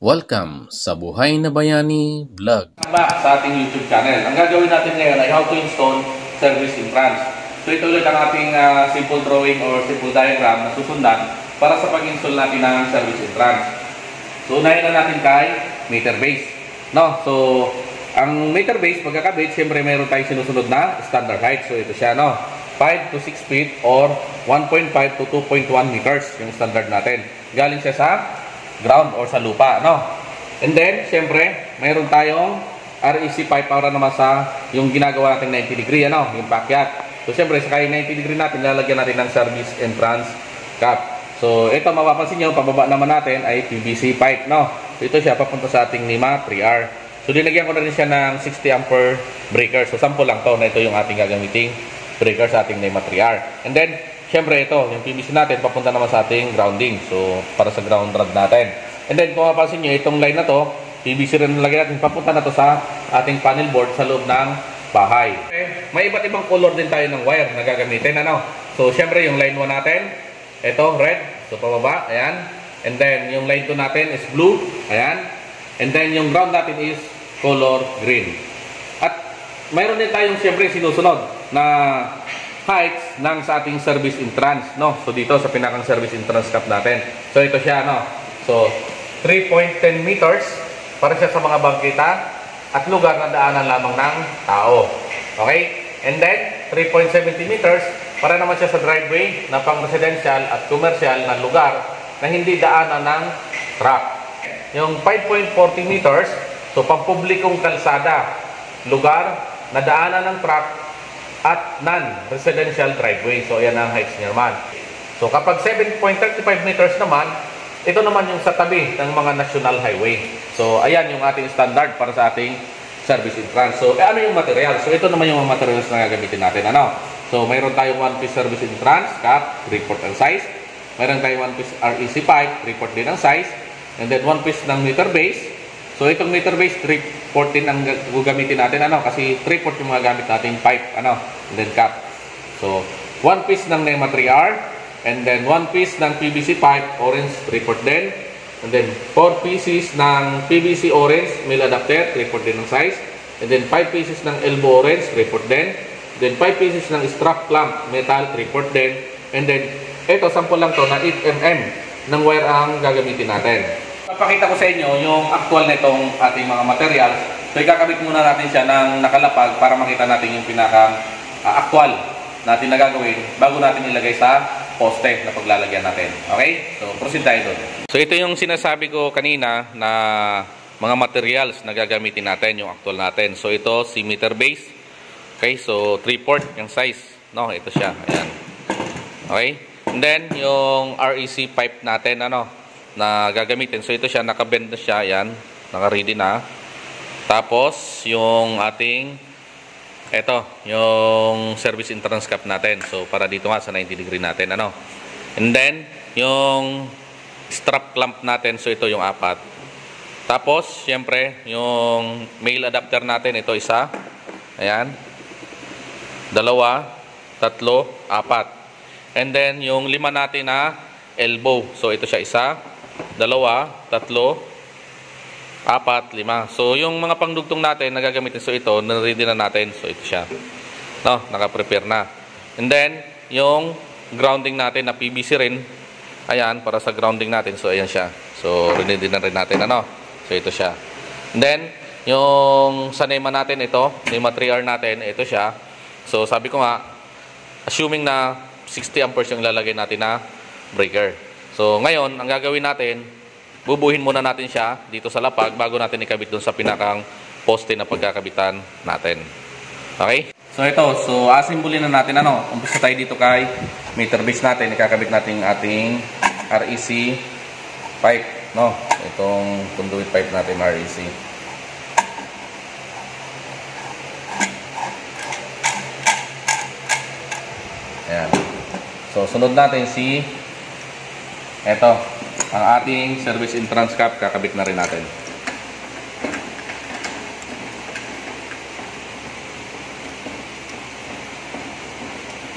Welcome sa Buhay na Bayani Vlog. Back sa ating YouTube channel. Ang gagawin natin ngayon ay how to install service entrance. So ito ulit ang ating simple drawing or simple diagram na susundan para sa pag-install natin ng service entrance. So unahin na natin kay meter base. No? So ang meter base pagkakabit, siyempre mayroon tayong sinusunod na standard height. So ito siya, no? 5 to 6 feet or 1.5 to 2.1 meters yung standard natin. Galing siya sa ground or sa lupa, no? And then, siyempre, mayroon tayong REC pipe para naman sa yung ginagawa natin 90 degree, ano? Yung paakyat. So, siyempre, sa kaya 90 degree natin, lalagyan natin ng service entrance cap. So, ito, mapapansin nyo, pababa naman natin ay PVC pipe, no? So, ito siya, papunta sa ating NEMA 3R. So, dinagyan ko na rin siya ng 60 ampere breaker. So, sample lang to na ito yung ating gagamiting breaker sa ating NEMA 3R. And then, siyempre ito, yung PVC natin papunta naman sa ating grounding. So, para sa ground rod natin. And then, kung mapapansin nyo, itong line na to, PVC rin nalagyan natin, papunta na to sa ating panel board sa loob ng bahay. Okay. May iba't ibang color din tayo ng wire na gagamitin, ano? So, siyempre, yung line 1 natin, ito, red. So, pababa, ayan. And then, yung line 2 natin is blue, ayan. And then, yung ground natin is color green. At, mayroon din tayong, siyempre, sinusunod na heights ng sa ating service entrance, no? So dito sa pinakang service entrance cap natin. So ito siya, no? So 3.10 meters para siya sa mga bangkita at lugar na daanan lamang ng tao. Okay? And then 3.70 meters para naman siya sa driveway na pang residential at commercial na lugar na hindi daanan ng truck. Yung 5.40 meters, so pang publikong kalsada, lugar na daanan ng truck at non-residential driveway. So, ayan ang heights niya naman. So, kapag 7.35 meters naman, ito naman yung sa tabi ng mga national highway. So, ayan yung ating standard para sa ating service entrance. So, ano yung material? So, ito naman yung mga materials na gagamitin natin. Ano? So, mayroon tayong 1-piece service entrance, cap, report ang size. Mayroon tayong 1-piece REC pipe, report din ang size. And then, 1-piece ng meter base. So, itong meter base, 314 ang gagamitin natin, ano? Kasi 3/4 yung mga gamit nating pipe, ano? And then cap. So, 1 piece ng NEMA 3R, and then 1 piece ng PVC pipe, orange, 3/4 din. And then, 4 pieces ng PVC orange, male adapter, 3/4 din ng size. And then, 5 pieces ng elbow orange, 3/4 din. Then, 5 pieces ng strap clamp, metal, 3/4 din. And then, ito, sample lang to na 8mm ng wire ang gagamitin natin. Papakita ko sa inyo yung actual nitong ating mga materials. So, ikakabit muna natin siya ng nakalapag para makita natin yung pinakang actual natin na gagawin bago natin ilagay sa poste na paglalagyan natin. Okay? So, proceed tayo doon. So, ito yung sinasabi ko kanina na mga materials na gagamitin natin, yung actual natin. So, ito, si meter base. Okay? So, 3/4 yung size. No? Ito siya. Ayan. Okay? And then, yung REC pipe natin, ano? Na gagamitin. So, ito siya, nakabend na siya. Ayan. Naka-ready na. Tapos, yung ating yung service entrance cap natin. So, para dito nga sa 90 degree natin. Ano? And then, yung strap clamp natin. So, ito yung 4. Tapos, syempre, yung male adapter natin. Ito isa. Ayan. 2, 3, 4. And then, yung 5 natin na elbow. So, ito siya isa. 2, 3, 4, 5. So, yung mga pangdugtong natin na gagamitin, so ito, na-ready na natin. So, ito siya. No, naka-prepare na. And then, yung grounding natin na PVC rin. Ayan, para sa grounding natin. So, ayan siya. So, ready na rin natin. Ano? So, ito siya. And then, yung sa NEMA natin, ito, NEMA 3R natin, ito siya. So, sabi ko nga, assuming na 60 amperes yung ilalagay natin na breaker. So, ngayon, ang gagawin natin, bubuhin muna natin siya dito sa lapag bago natin ikabit doon sa pinakang poste na pagkakabitan natin. Okay? So, ito. So, asimbulin na natin, ano? Umpisa tayo dito kay meter base natin. Ikakabit natin ating REC pipe, no? Itong conduit pipe natin, REC. Ayan. So, sunod natin si ito, ang ating service entrance cap, kakabit na rin natin.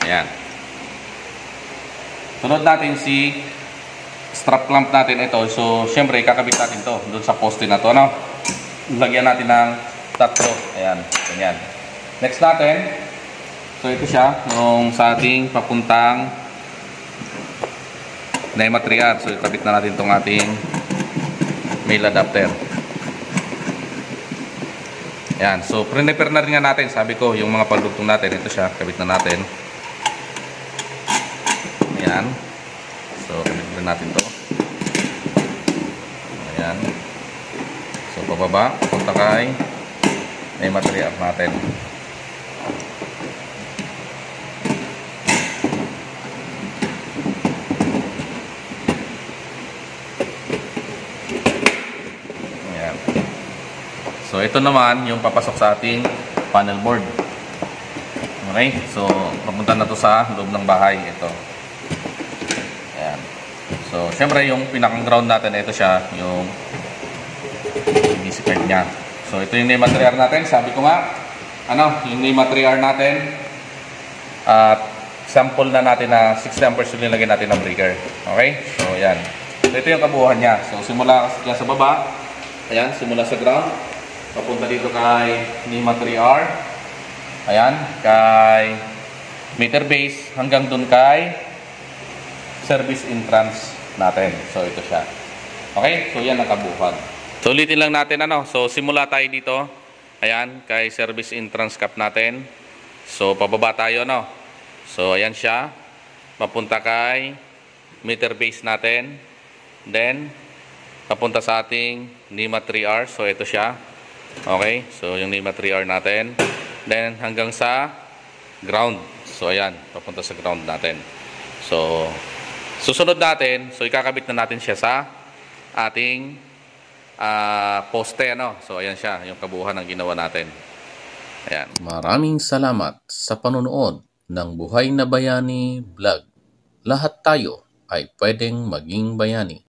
Ayan. Sunod natin si strap clamp natin ito. So, syempre, kakabit natin to doon sa poste na to, ano? Lagyan natin ng tatlo. Ayan, ganyan. Next natin, so ito siya, yung sa ating papuntang NEMA 3R. So, ikabit na natin itong ating male adapter. Ayan, so prepare na rin nga natin. Sabi ko, yung mga pandugtong natin, ito siya, kabit na natin. Ayan. So, kabit na natin to. Ayan. So, pababa, punta kay NEMA 3R natin. So, ito naman yung papasok sa ating panel board. Okay? So, papunta na to sa loob ng bahay. Ito. Ayan. So, syempre yung pinakang ground natin, ito siya, yung DC card niya. So, ito yung NEMA 3R natin. Sabi ko nga, yung NEMA 3R natin, at sample na natin na 60 amperes yung nilagyan natin ng breaker. Okay? So, ayan. So, ito yung kabuuhan niya. So, simula sa baba. Ayan, simula sa ground. Papunta dito kay NEMA 3R. Ayan, kay meter base hanggang dun kay service entrance natin. So, ito siya. Okay? So, yan ang kabuuan. So, ulitin lang natin So, simula tayo dito. Ayan, kay service entrance cap natin. So, pababa tayo So, ayan siya. Papunta kay meter base natin. Then, papunta sa ating NEMA 3R. So, ito siya. Okay, so yung NEMA 3R natin. Then hanggang sa ground. So ayan, papunta sa ground natin. So susunod natin, so ikakabit na natin siya sa ating poste So ayan siya, yung kabuuan ng ginawa natin. Ayan. Maraming salamat sa panonood ng Buhay na Bayani Vlog. Lahat tayo ay pwedeng maging bayani.